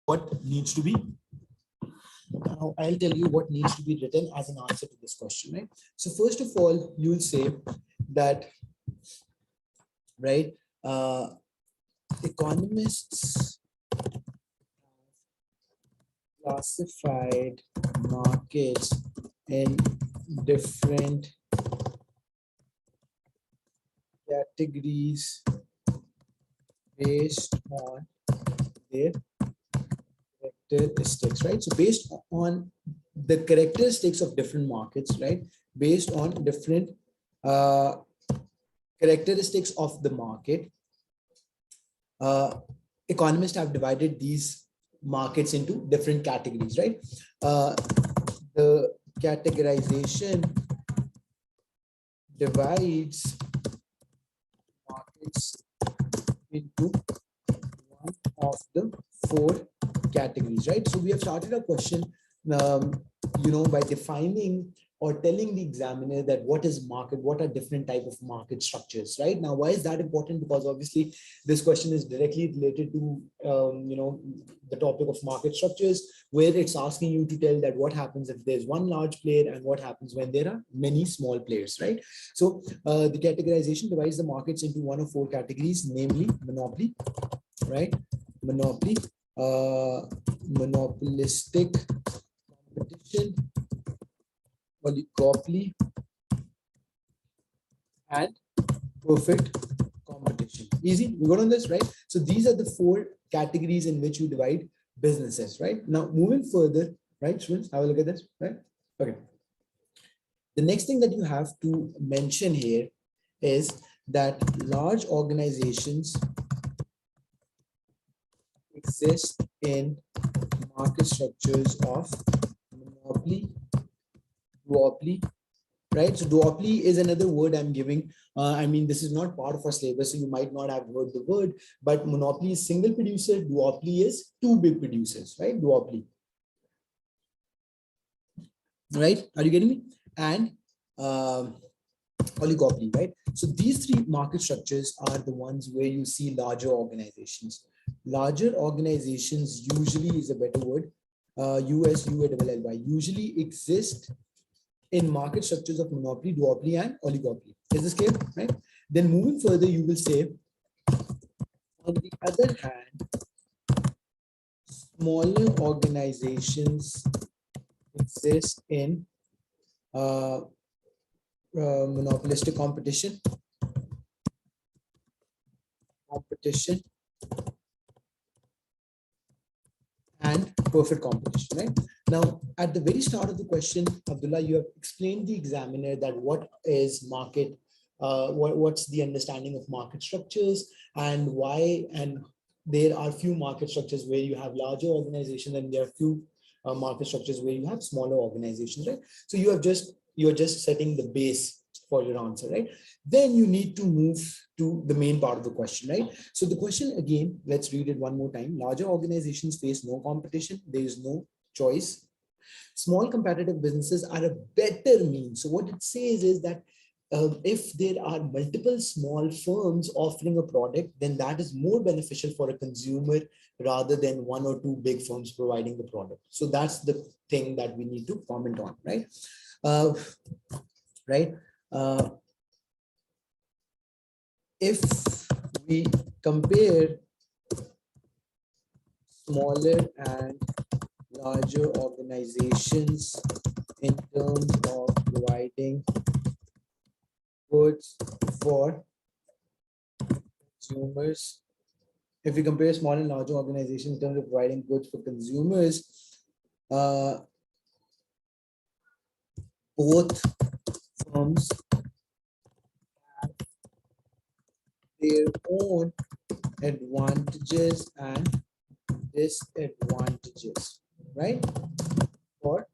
what needs to be, now I'll tell you what needs to be written as an answer to this question, right? So first of all, you'll say that, right, economists classified markets in different categories based on their characteristics, right? So based on the characteristics of different markets, right? Based on different characteristics of the market, economists have divided these markets into different categories, right? The categorization divides markets into one of the four categories, right? So we have started a question, by defining or telling the examiner that what is market, what are different type of market structures, right? Now, why is that important? Because obviously this question is directly related to, the topic of market structures, where it's asking you to tell that what happens if there's one large player and what happens when there are many small players, right? So the categorization divides the markets into one of four categories, namely monopoly, right? Monopoly, monopolistic competition, oligopoly, and perfect competition. Easy, we got on this, right? So these are the four categories in which you divide businesses, right? Now, moving further, right, students, have a look at this, right? Okay. The next thing that you have to mention here is that large organizations exist in market structures of monopoly, duopoly, right? So duopoly is another word I'm giving. I mean, this is not part of our syllabus, so you might not have heard the word, but monopoly is single producer, duopoly is two big producers, right? Duopoly, right? Are you getting me? And oligopoly, right? So these three market structures are the ones where you see larger organizations. Larger organizations usually is a better word. USUALLY usually exist in market structures of monopoly, duopoly, and oligopoly. Is this clear? Right? Then moving further, you will say, on the other hand, smaller organizations exist in monopolistic competition, and perfect competition, right? Now, at the very start of the question, Abdullah, you have explained the examiner that what is market, what's the understanding of market structures and why, and there are few market structures where you have larger organizations and there are few market structures where you have smaller organizations, right? So you're just setting the base for your answer, right? Then you need to move to the main part of the question, right? So the question again, let's read it one more time. Larger organizations face no competition. There is no choice. Small competitive businesses are a better means. So what it says is that if there are multiple small firms offering a product, then that is more beneficial for a consumer rather than one or two big firms providing the product. So that's the thing that we need to comment on, right? If we compare smaller and larger organizations in terms of providing goods for consumers, if we compare small and larger organizations in terms of providing goods for consumers, both firms have their own advantages and disadvantages, right, for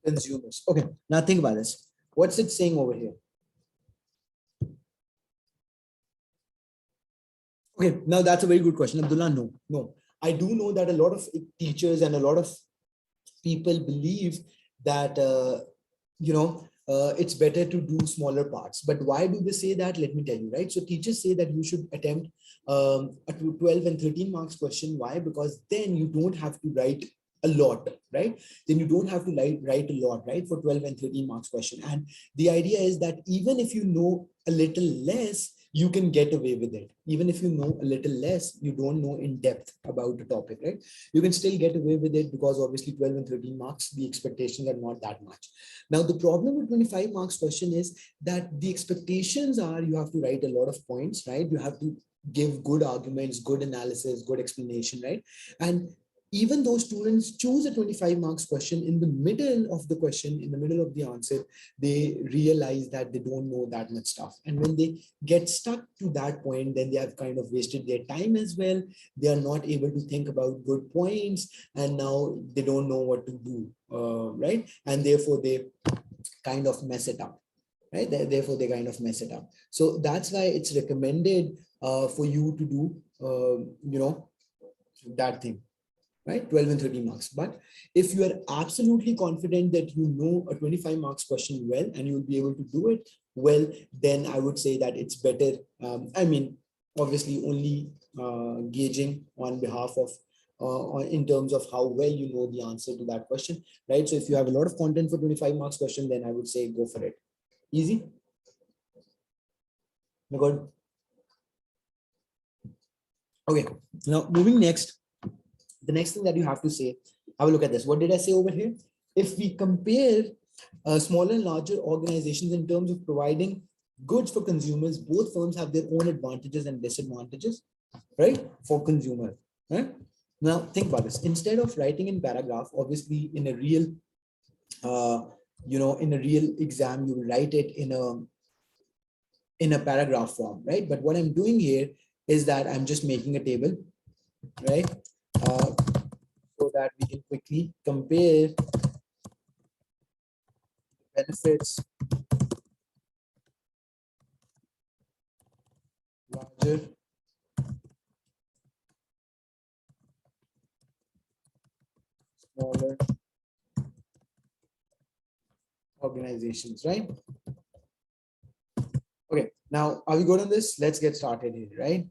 consumers. Okay, now think about this. What's it saying over here? Okay, now that's a very good question, Abdullah. No, I do know that a lot of teachers and a lot of people believe that it's better to do smaller parts. But why do they say that? Let me tell you, right? So teachers say that you should attempt a 12 and 13 marks question. Why? Because then you don't have to write a lot, right? Then you don't have to write a lot, right? For 12 and 13 marks question. And the idea is that even if you know a little less, you can get away with it. Even if you know a little less, you don't know in depth about the topic, right? You can still get away with it because obviously 12 and 13 marks, the expectations are not that much. Now, the problem with 25 marks question is that the expectations are you have to write a lot of points, right? You have to give good arguments, good analysis, good explanation, right? And even those students choose a 25 marks question, in the middle of the question, in the middle of the answer, they realize that they don't know that much stuff. And when they get stuck to that point, then they have kind of wasted their time as well. They are not able to think about good points, and now they don't know what to do, right? And therefore they kind of mess it up, right? Therefore they kind of mess it up. So that's why it's recommended for you to do, that thing, right? 12 and 13 marks. But if you are absolutely confident that you know a 25 marks question well, and you will be able to do it well, then I would say that it's better. I mean, obviously only gauging on behalf of, in terms of how well you know the answer to that question, right? So if you have a lot of content for 25 marks question, then I would say go for it. Easy. Good. Okay, now moving next, the next thing that you have to say, have a look at this. What did I say over here? If we compare smaller and larger organizations in terms of providing goods for consumers, both firms have their own advantages and disadvantages, right? For consumer, right? Now think about this. Instead of writing in paragraph, obviously in a real, in a real exam, you will write it in a paragraph form, right? But what I'm doing here is that I'm just making a table, right? So that we can quickly compare benefits larger smaller organizations, right? Okay, now are we good on this? Let's get started here, right?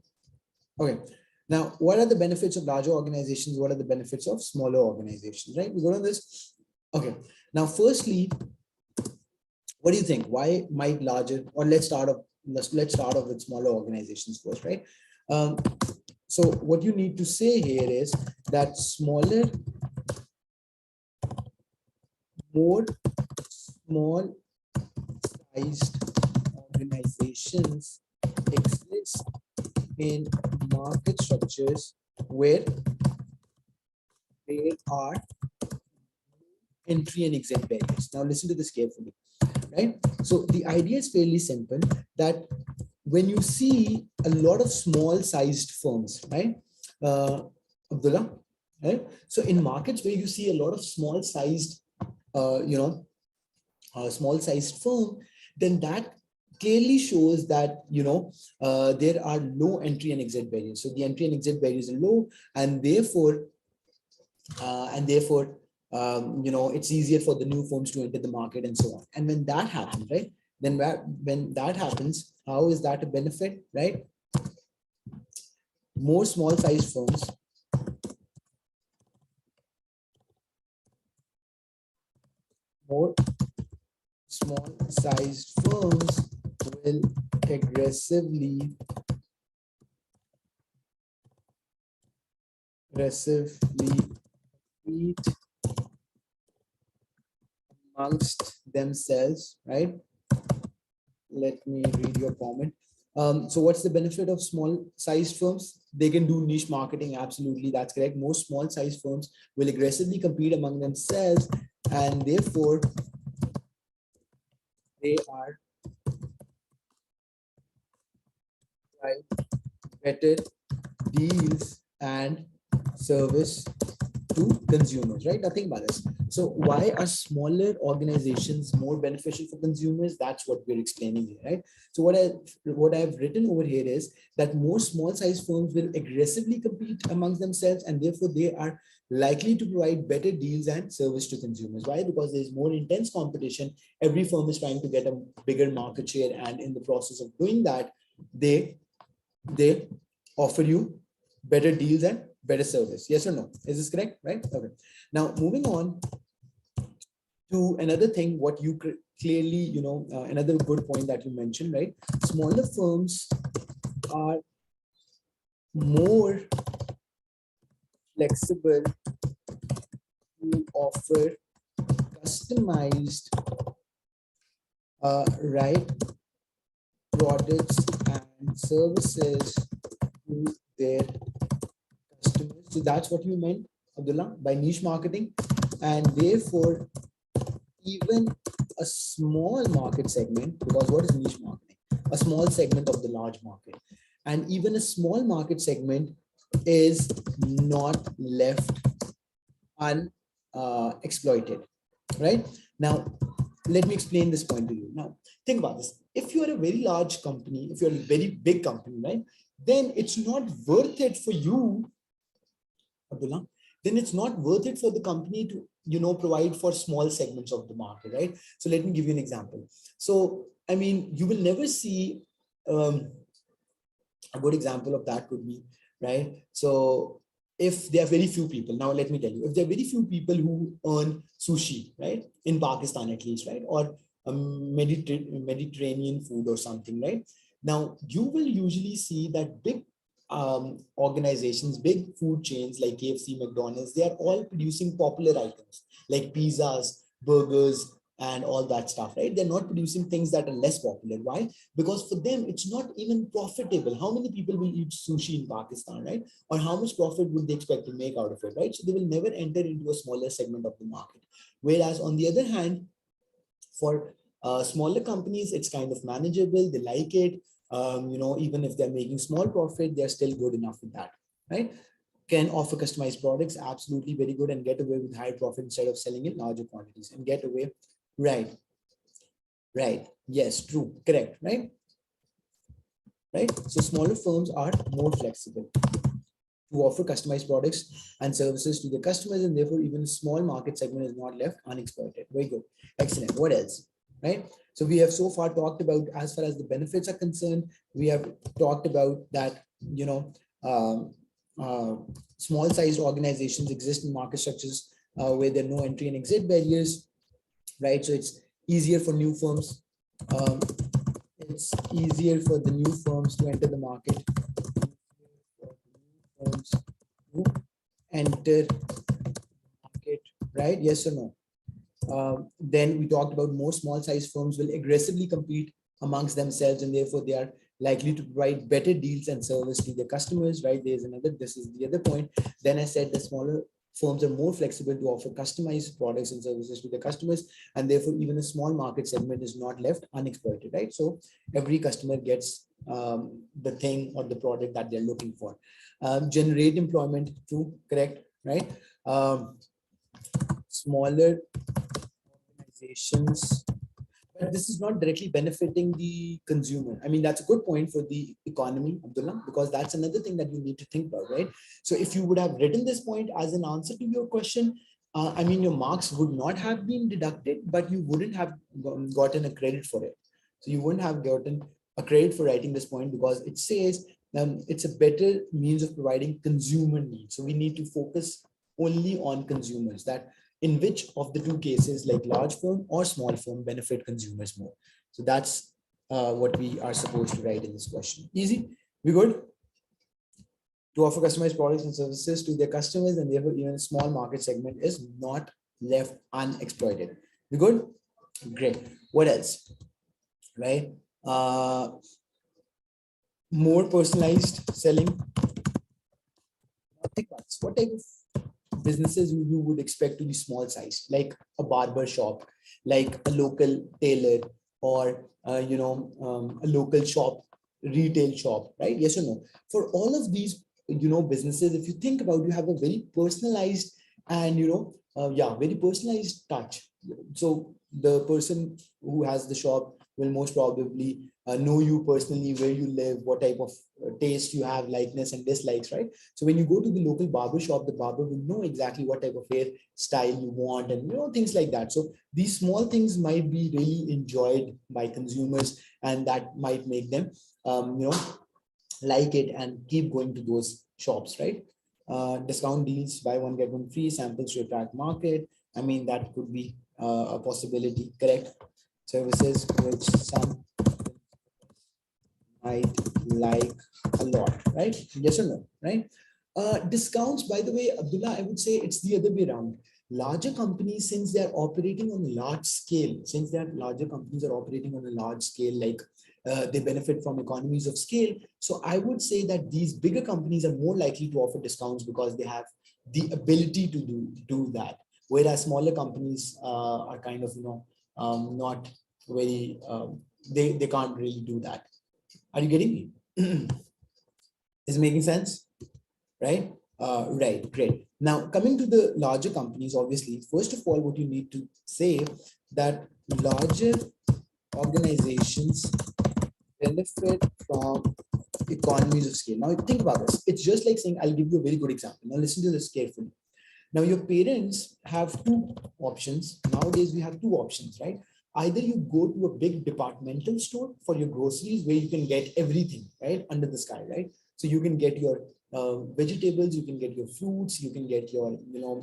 Okay, now what are the benefits of larger organizations? What are the benefits of smaller organizations, right? We go on this. Okay, now firstly, what do you think? Why might larger, or let's start off with smaller organizations first, right? So what you need to say here is that smaller, more small sized organizations exist in market structures where there are entry and exit barriers. Now listen to this carefully, right? So the idea is fairly simple, that when you see a lot of small sized firms, right? Abdullah, right? So in markets where you see a lot of small sized, small sized firm, then that clearly shows that, there are low entry and exit barriers. So the entry and exit barriers are low, and therefore, it's easier for the new firms to enter the market and so on. And when that happens, right, then when that happens, how is that a benefit, right? More small sized firms will aggressively compete amongst themselves, right? Let me read your comment. So what's the benefit of small sized firms? They can do niche marketing. Absolutely, that's correct. Most small sized firms will aggressively compete among themselves, and therefore they are better deals and service to consumers, right? Nothing about this. So why are smaller organizations more beneficial for consumers? That's what we're explaining here, right? So what I've written over here is that more small size firms will aggressively compete amongst themselves, and therefore they are likely to provide better deals and service to consumers. Why? Because there's more intense competition. Every firm is trying to get a bigger market share, and in the process of doing that, they offer you better deals and better service. Yes or no? Is this correct? Right? Okay. Now moving on to another thing, what you clearly, another good point that you mentioned, right? Smaller firms are more flexible to offer customized, right, products and services to their customers. So that's what you meant, Abdullah, by niche marketing. And therefore, even a small market segment, because what is niche marketing? A small segment of the large market. And even a small market segment is not left unexploited, right? Now, let me explain this point to you. Now, think about this. If you're a very large company, if you're a very big company, right, then it's not worth it for you, Abdullah, then it's not worth it for the company to, provide for small segments of the market, right? So let me give you an example. So, I mean, you will never see, a good example of that could be, right? So if there are very few people, now let me tell you, if there are very few people who earn sushi, right, in Pakistan at least, right, or Mediterranean food or something, right? Now you will usually see that big organizations, big food chains like KFC, McDonald's, they are all producing popular items like pizzas, burgers, and all that stuff, right? They're not producing things that are less popular. Why? Because for them, it's not even profitable. How many people will eat sushi in Pakistan, right? Or how much profit would they expect to make out of it, right? So they will never enter into a smaller segment of the market. Whereas on the other hand, for smaller companies, it's kind of manageable. They like it. Even if they're making small profit, they're still good enough with that, right? Can offer customized products, absolutely very good, and get away with high profit instead of selling in larger quantities and get away. Right, right. Yes, true, correct, right? Right? So smaller firms are more flexible to offer customized products and services to the customers, and therefore even a small market segment is not left unexploited. Very good. Excellent. What else? Right? So we have so far talked about, as far as the benefits are concerned, we have talked about that, small sized organizations exist in market structures where there are no entry and exit barriers, right? So it's easier for new firms. It's easier for the new firms to enter the market. Firms to enter market, right? Yes or no? Then we talked about more small size firms will aggressively compete amongst themselves, and therefore they are likely to provide better deals and service to their customers, right? This is the other point. Then I said the smaller firms are more flexible to offer customized products and services to their customers, and therefore even a small market segment is not left unexploited, right? So every customer gets the thing or the product that they're looking for. Generate employment, true, correct, right? Smaller organizations, but this is not directly benefiting the consumer. I mean, that's a good point for the economy, Abdullah, because that's another thing that you need to think about, right? So if you would have written this point as an answer to your question, I mean, your marks would not have been deducted, but you wouldn't have gotten a credit for it. So you wouldn't have gotten a credit for writing this point because it says it's a better means of providing consumer needs. So we need to focus only on consumers, that in which of the two cases, like large firm or small firm, benefit consumers more. So that's what we are supposed to write in this question. Easy, we good? To offer customized products and services to their customers, and therefore even a small market segment is not left unexploited. We good? Great. What else? Right? More personalized selling. What type of businesses you would expect to be small size, like a barber shop, like a local tailor, or a local shop, retail shop, right? Yes or no? For all of these, businesses, if you think about, you have a very personalized and very personalized touch. So the person who has the shop will most probably know you personally, where you live, what type of taste you have, likeness and dislikes, right? So when you go to the local barber shop, the barber will know exactly what type of hair style you want, and things like that. So these small things might be really enjoyed by consumers, and that might make them like it and keep going to those shops, right? Discount deals, buy one get one free, samples to attract market. I mean, that could be a possibility, correct? Services which some might like a lot, right? Yes or no, right? Discounts, by the way, Abdullah, I would say it's the other way around. Larger companies, since they're operating on a large scale, since they're larger companies are operating on a large scale, like they benefit from economies of scale. So I would say that these bigger companies are more likely to offer discounts because they have the ability to do that. Whereas smaller companies are kind of, not very, they can't really do that. Are you getting me? Is it making sense? Right? Right, great. Now, coming to the larger companies, obviously, first of all, what you need to say that larger organizations benefit from economies of scale. Now, think about this. It's just like saying, I'll give you a very good example. Now, listen to this carefully. Now, your parents have two options. Nowadays, we have two options, right? Either you go to a big departmental store for your groceries where you can get everything, right, under the sky, right? So you can get your vegetables, you can get your fruits, you can get your,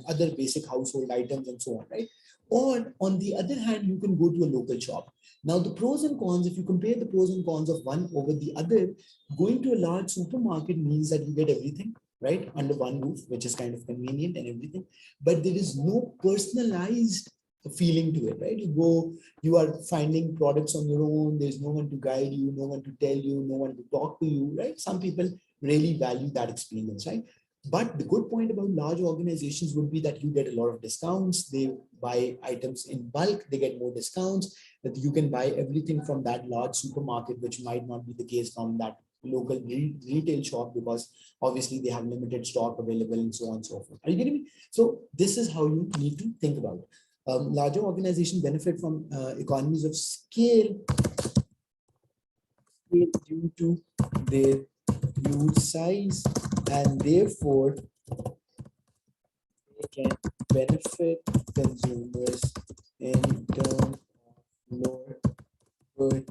other basic household items and so on, right? Or on the other hand, you can go to a local shop. Now, the pros and cons, if you compare the pros and cons of one over the other, going to a large supermarket means that you get everything, right, under one roof, which is kind of convenient and everything, but there is no personalized feeling to it, right? You go, you are finding products on your own. There's no one to guide you, no one to tell you, no one to talk to you, right? Some people really value that experience, right? But the good point about large organizations would be that you get a lot of discounts. They buy items in bulk, they get more discounts, that you can buy everything from that large supermarket, which might not be the case from that local retail shop, because obviously they have limited stock available and so on and so forth. Are you getting me? So this is how you need to think about it. Larger organizations benefit from economies of scale due to their huge size, and therefore they can benefit consumers in terms of lower per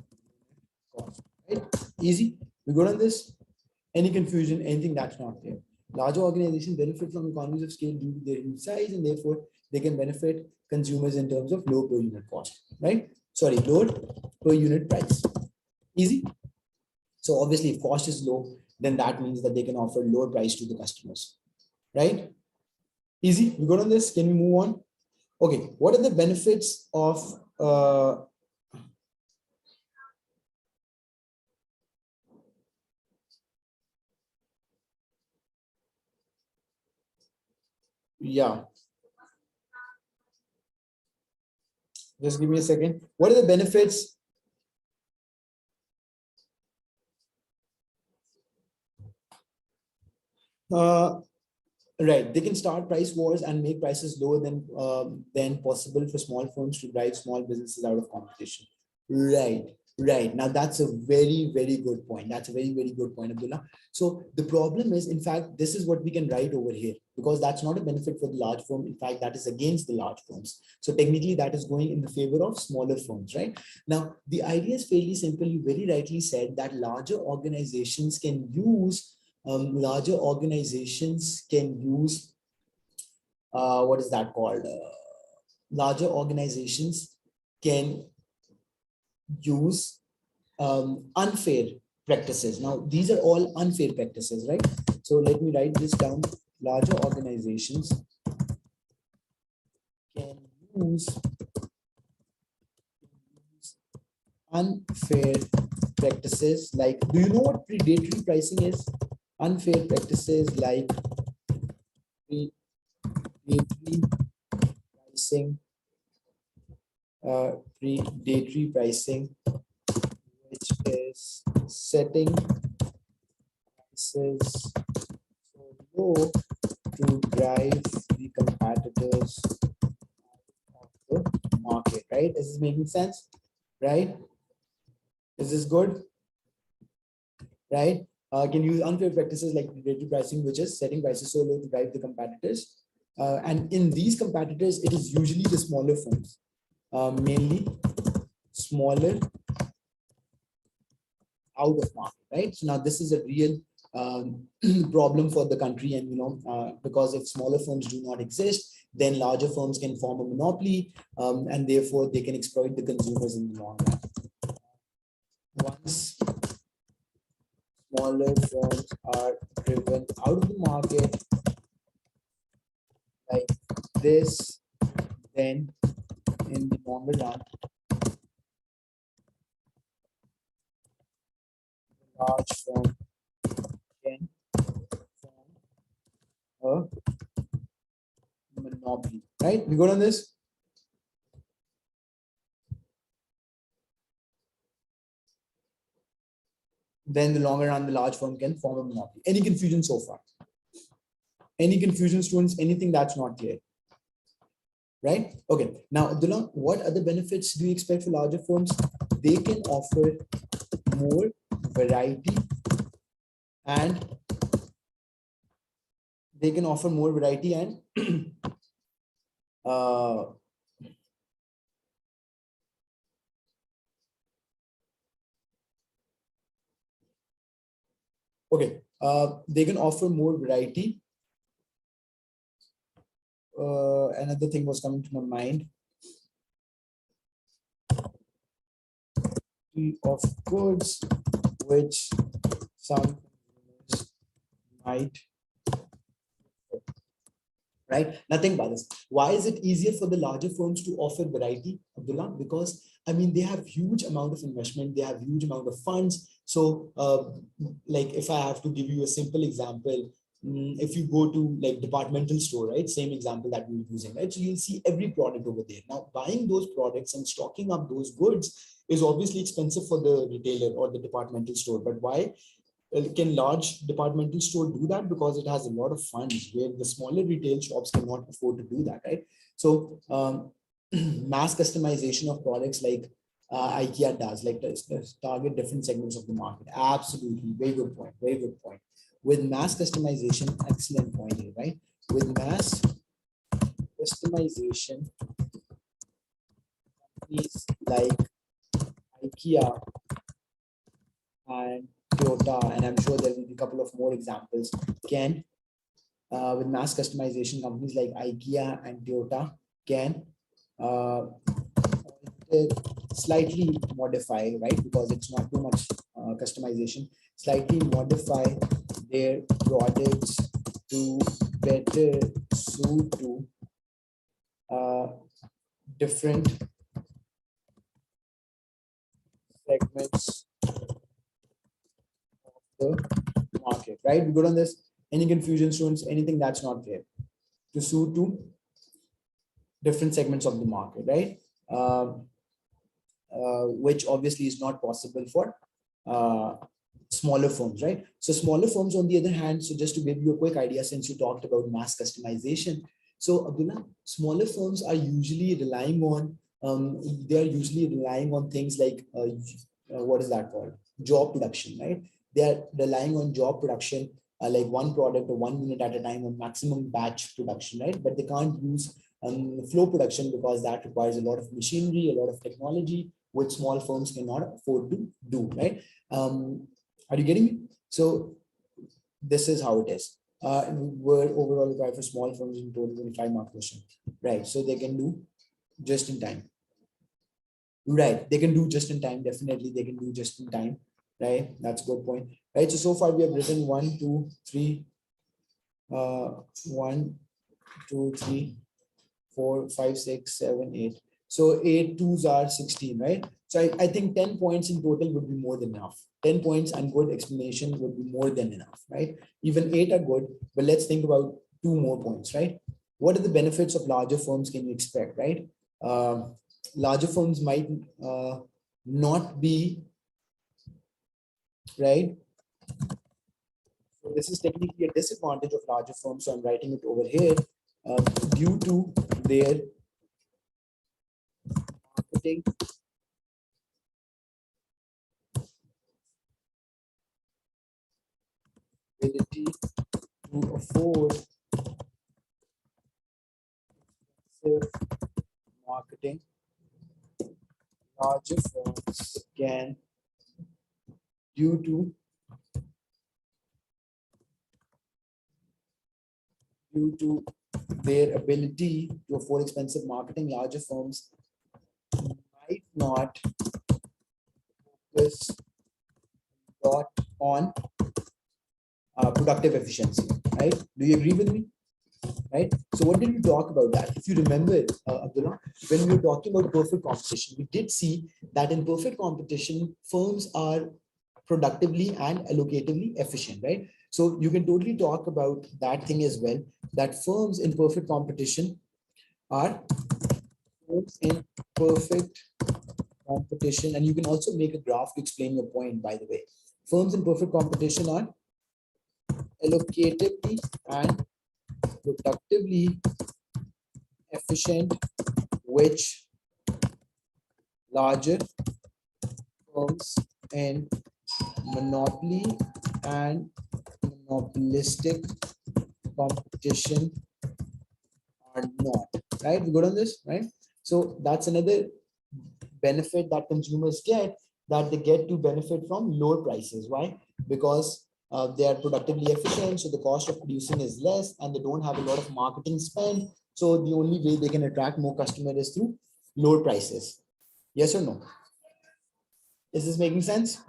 cost. Right? Easy. We good on this? Any confusion? Anything that's not there? Larger organizations benefit from economies of scale due to their huge size, and therefore they can benefit consumers in terms of low per unit cost, right? Sorry, lower per unit price. Easy. So obviously, if cost is low, then that means that they can offer lower price to the customers, right? Easy. We good on this? Can we move on? Okay. What are the benefits of yeah. Just give me a second. What are the benefits? Right, they can start price wars and make prices lower than possible for small firms to drive small businesses out of competition. Right, right. Now that's a very, very good point. That's a very, very good point, Abdullah. So the problem is, in fact, this is what we can write over here, because that's not a benefit for the large firm. In fact, that is against the large firms. So technically that is going in the favor of smaller firms, right? Now, the idea is fairly simple. You very rightly said that larger organizations can use larger organizations can use what is that called? Larger organizations can use unfair practices. Now, these are all unfair practices, right? So let me write this down. Larger organizations can use unfair practices like, do you know what predatory pricing is? Unfair practices like predatory pricing, which is setting prices so low to drive the competitors out of the market, right? Is this making sense? Right? Is this good? Right? Can use unfair practices like predatory pricing, which is setting prices so low to drive the competitors. And in these competitors, it is usually the smaller firms, mainly smaller out of market, right? So now this is a real problem for the country, and because if smaller firms do not exist, then larger firms can form a monopoly, and therefore they can exploit the consumers in the long run. Once smaller firms are driven out of the market like this, then in the longer run, large firm can form a monopoly, right? We good on this? Then the longer run, the large firm can form a monopoly. Any confusion so far? Any confusion, students? Anything that's not clear? Right? Okay. Now, Abdullah, what other benefits do you expect for larger firms? They can offer more variety, and uh, okay, they can offer more variety. Another thing was coming to my mind. Of goods which some might, right? Nothing but this. Why is it easier for the larger firms to offer variety, Abdullah? Because I mean, they have huge amount of investment, they have huge amount of funds. So like if I have to give you a simple example, if you go to like departmental store, right? Same example that we were using, right? So you'll see every product over there. Now buying those products and stocking up those goods is obviously expensive for the retailer or the departmental store. But why? Can large departmental store do that? Because it has a lot of funds, where the smaller retail shops cannot afford to do that, right? So mass customization of products like IKEA does, like target different segments of the market. Absolutely, very good point, very good point. With mass customization, excellent point here, right? With mass customization, companies like IKEA and Toyota, and I'm sure there will be a couple of more examples, can, with mass customization, companies like IKEA and Toyota can slightly modify, right? Because it's not too much customization, slightly modify their products to better suit to different segments the market, right? We good on this? Any confusion, students? Anything that's not clear? To suit to different segments of the market, right? Which obviously is not possible for smaller firms, right? So smaller firms, on the other hand, so just to give you a quick idea, since you talked about mass customization, so Abdullah, smaller firms are usually relying on they are usually relying on things like what is that called? Job production, right? They are relying on job production, like one product or 1 minute at a time, or maximum batch production, right? But they can't use flow production because that requires a lot of machinery, a lot of technology, which small firms cannot afford to do, right? Are you getting me? So this is how it is. Word overall required for small firms in total 25 mark question, right? So they can do just in time. Right, they can do just in time. Definitely, they can do just in time. Right, that's a good point. Right, so far we have written 1, 2, 3, 1, 2, 3, 4, 5, 6, 7, 8. So 8 twos are 16, right? So I think 10 points in total would be more than enough. 10 points and good explanation would be more than enough, right? Even 8 are good, but let's think about 2 more points, right? What are the benefits of larger firms can you expect, right? Larger firms might not be, right? So this is technically a disadvantage of larger firms, so I'm writing it over here, due to their marketing ability to afford marketing. Larger firms can due to their ability to afford expensive marketing, larger firms might not focus a lot on productive efficiency, right? Do you agree with me? Right? So what did we talk about that? If you remember, Abdullah, when we were talking about perfect competition, we did see that in perfect competition, firms are productively and allocatively efficient, right? So you can totally talk about that thing as well, that firms in perfect competition are firms in perfect competition, and you can also make a graph to explain your point, by the way. Firms in perfect competition are allocatively and productively efficient, which larger firms in monopoly and monopolistic competition are not. Right? We good on this, right? So that's another benefit that consumers get, that they get to benefit from lower prices. Why? Because they are productively efficient, so the cost of producing is less, and they don't have a lot of marketing spend. So the only way they can attract more customers is through lower prices. Yes or no? Is this making sense?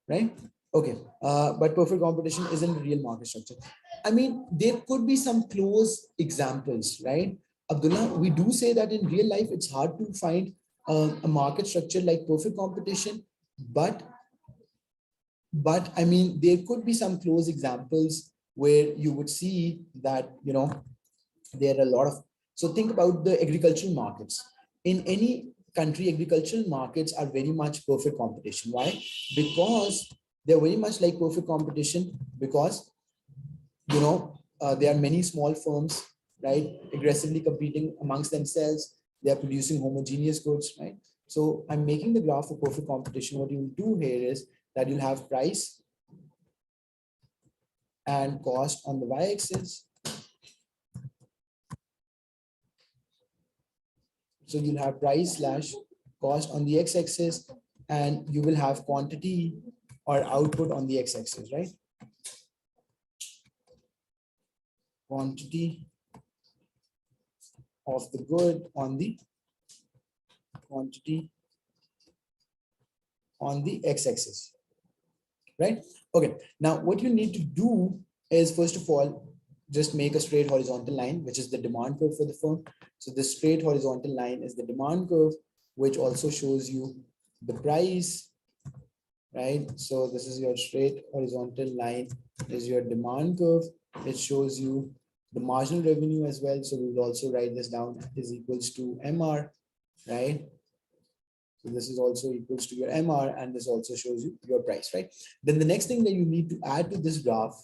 Right? Okay. But perfect competition isn't real market structure. I mean, there could be some close examples, right? Abdullah, we do say that in real life, it's hard to find a market structure like perfect competition, but I mean, there could be some close examples where you would see that, you know, there are a lot of, so think about the agricultural markets. In any country, agricultural markets are very much perfect competition. Why? Because they're very much like perfect competition, because, you know, there are many small firms, right, aggressively competing amongst themselves. They are producing homogeneous goods, right? So I'm making the graph for perfect competition. What you'll do here is that you'll have price and cost on the y-axis. So you'll have price slash cost on the x-axis, and you will have quantity or output on the x-axis, right? Quantity of the good on the quantity on the x-axis, right? Okay, now what you need to do is, first of all, just make a straight horizontal line, which is the demand curve for the firm. So the straight horizontal line is the demand curve, which also shows you the price, right? So this is your straight horizontal line, is your demand curve. It shows you the marginal revenue as well. So we will also write this down is equals to MR, right? So this is also equals to your MR, and this also shows you your price, right? Then the next thing that you need to add to this graph,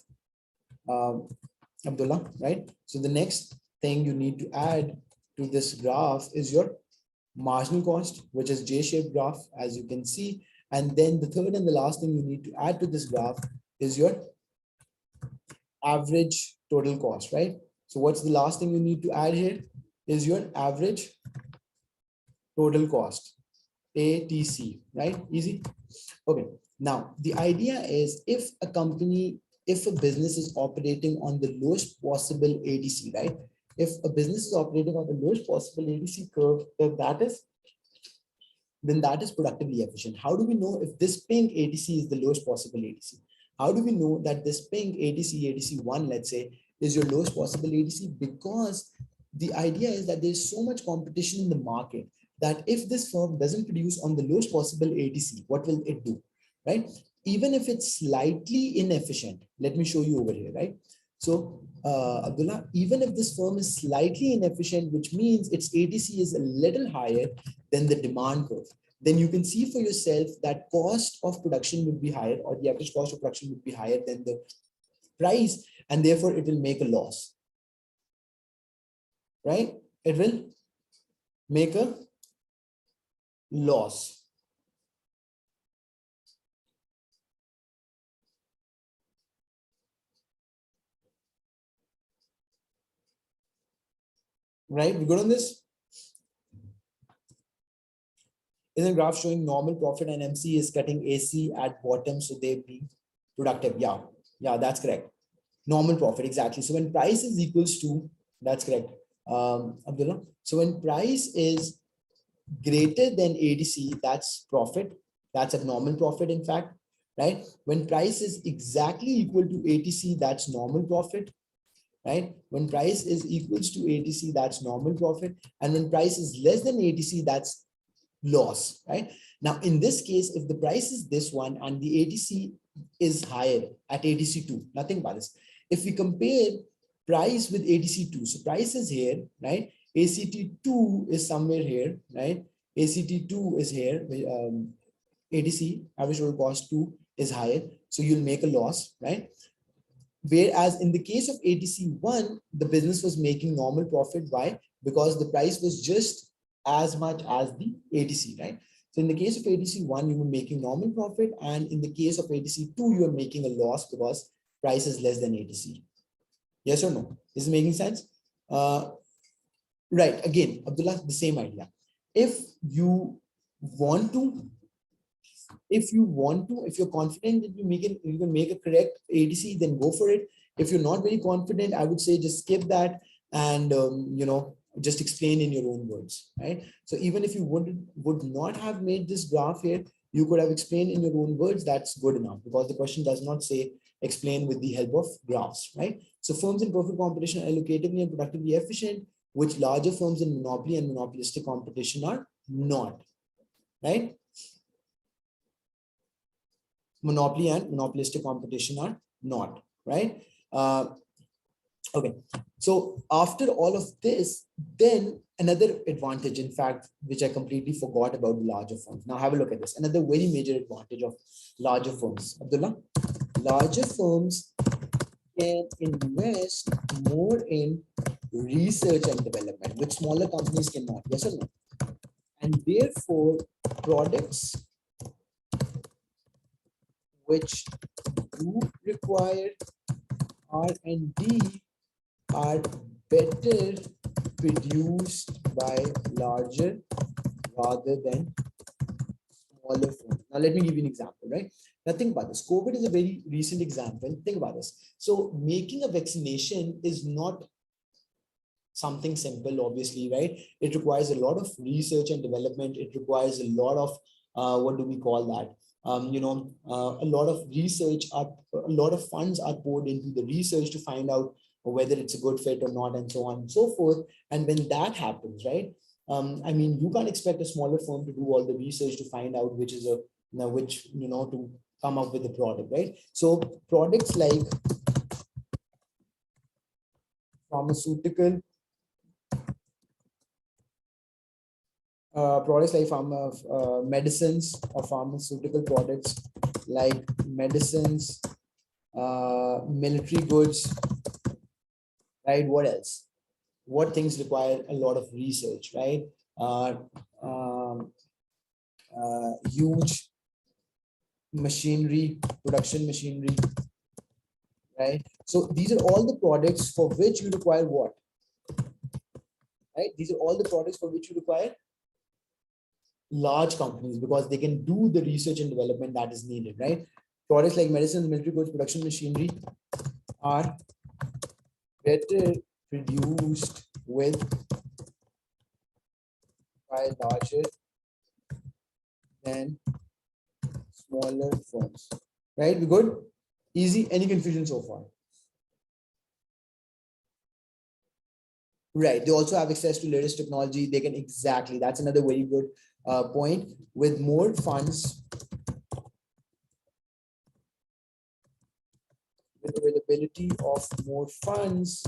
Abdullah, right? So the next thing you need to add to this graph is your marginal cost, which is J-shaped graph, as you can see. And then the third and the last thing you need to add to this graph is your average total cost, right? So what's the last thing you need to add here is your average total cost, ATC, right? Easy. Okay. Now, the idea is, if a company, if a business is operating on the lowest possible ATC, right? If a business is operating on the lowest possible ATC curve, then that is productively efficient. How do we know if this pink ATC is the lowest possible ATC? How do we know that this pink ATC, ATC1, let's say, is your lowest possible ATC? Because the idea is that there's so much competition in the market that if this firm doesn't produce on the lowest possible ATC, what will it do, right? Even if it's slightly inefficient, let me show you over here, right? So, Abdullah, even if this firm is slightly inefficient, which means its ATC is a little higher than the demand curve, then you can see for yourself that cost of production would be higher, or the average cost of production would be higher than the price, and therefore it will make a loss, right? It will make a loss. Right? We good on this? Is a graph showing normal profit and MC is cutting AC at bottom, so they be productive. Yeah, that's correct. Normal profit, exactly. So when price is equals to, that's correct, Abdullah. So when price is greater than ADC, that's profit. That's a normal profit, in fact, right? When price is exactly equal to ATC, that's normal profit, right? When price is equals to ATC, that's normal profit. And when price is less than ATC, that's loss, right? Now, in this case, if the price is this one and the ATC is higher at ATC2, nothing but this. If we compare price with ATC2, so price is here, right? ACT2 is somewhere here, right? ACT2 is here. ATC, average total cost 2, is higher. So you'll make a loss, right? Whereas in the case of ATC1, the business was making normal profit. Why? Because the price was just as much as the ATC, right? So in the case of ATC1, you were making normal profit. And in the case of ATC2, you are making a loss because price is less than ATC. Yes or no? Is it making sense? Right. Again, Abdullah, the same idea. If you want to, if you're confident that you can make a correct ATC, then go for it. If you're not very confident, I would say just skip that and just explain in your own words, right? So even if you would not have made this graph here, you could have explained in your own words. That's good enough, because the question does not say explain with the help of graphs, right? So firms in perfect competition are allocatively and productively efficient, which larger firms in monopoly and monopolistic competition are not, right? Monopoly and monopolistic competition are not, right? Okay, so after all of this, then another advantage, in fact, which I completely forgot about the larger firms. Now have a look at this. Another very major advantage of larger firms, Abdullah. Larger firms can invest more in research and development, which smaller companies cannot. Yes or no? And therefore, products which do require R&D are better produced by larger rather than smaller firms. Now, let me give you an example, right? Now, think about this. COVID is a very recent example. Think about this. So, making a vaccination is not something simple, obviously, right? It requires a lot of research and development. It requires a lot of, what do we call that? A lot of research, a lot of funds are poured into the research to find out whether it's a good fit or not, and so on and so forth. And when that happens, right? You can't expect a smaller firm to do all the research to find out which is to come up with a product, right? So products like pharmaceutical, products like medicines or pharmaceutical products like medicines, military goods, right? What else? What things require a lot of research, right? Huge machinery, production machinery, right? So these are all the products for which you require what? Right? These are all the products for which you require large companies, because they can do the research and development that is needed, right? Products like medicines, military goods, production machinery are better produced by larger than smaller firms, right? We good? Easy? Any confusion so far? Right. They also have access to latest technology. They can, exactly. That's another very good point. With more funds, with availability of more funds,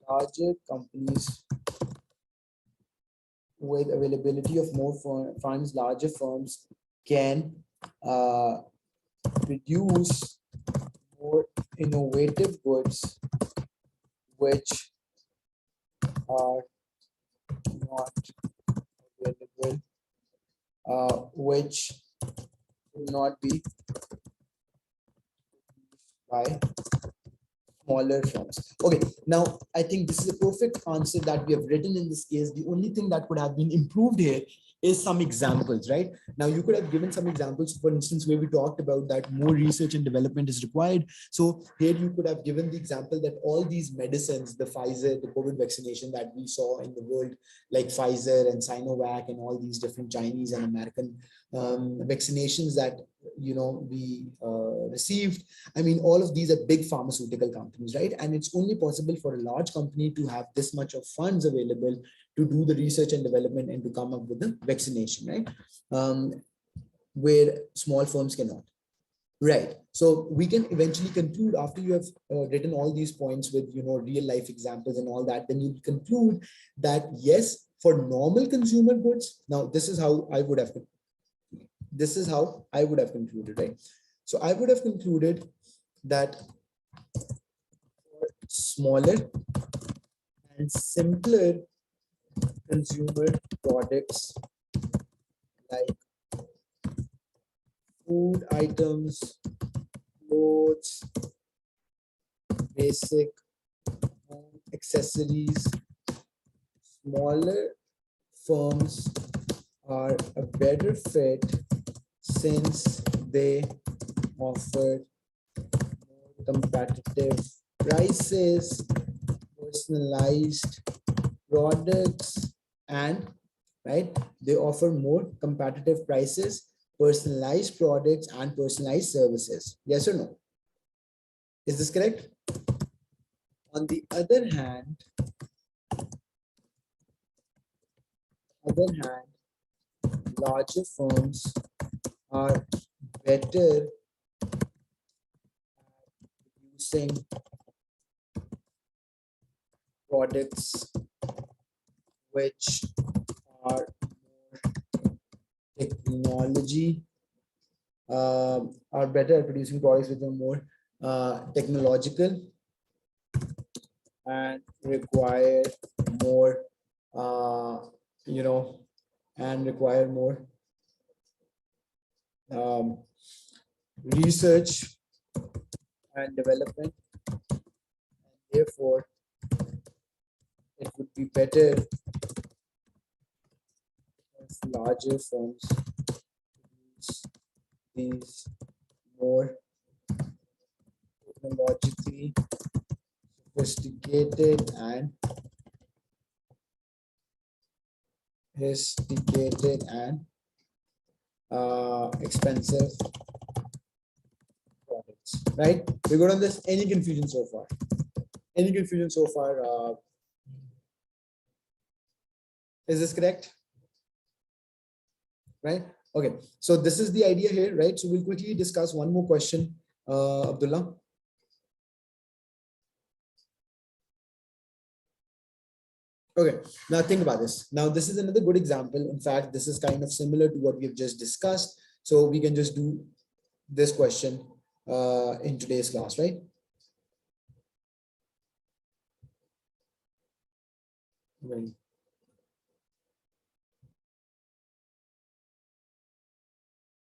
larger companies with availability of more funds, larger firms can produce more innovative goods which are not available, which will not be by smaller firms. Okay, now I think this is a perfect answer that we have written in this case. The only thing that could have been improved here is some examples, right? Now, you could have given some examples, for instance, where we talked about that more research and development is required. So here you could have given the example that all these medicines, the Pfizer, the COVID vaccination that we saw in the world, like Pfizer and Sinovac and all these different Chinese and American vaccinations that, you know, we received. I mean, all of these are big pharmaceutical companies, right? And it's only possible for a large company to have this much of funds available to do the research and development and to come up with the vaccination, right? Where small firms cannot. Right. So we can eventually conclude after you have written all these points with, you know, real life examples and all that, then you conclude that yes, for normal consumer goods, now this is how I would have concluded, right? So I would have concluded that for smaller and simpler consumer products like food items, clothes, basic home accessories, smaller firms are a better fit since they offer more competitive prices, personalized products, and right, they offer more competitive prices, personalized products, and personalized services. Yes or no? Is this correct? On the other hand, larger firms are better at producing products which are more technology, are better at producing products which are more technological and require more, you know, and require more research and development. And therefore, it would be better if larger firms use these more technologically sophisticated and expensive products, right? We got on this. Any confusion so far? Any confusion so far? Is this correct? Right? Okay. So this is the idea here, right? So we'll quickly discuss one more question, Abdullah. Okay, now think about this. Now, this is another good example. In fact, this is kind of similar to what we've just discussed. So we can just do this question in today's class, right? Right.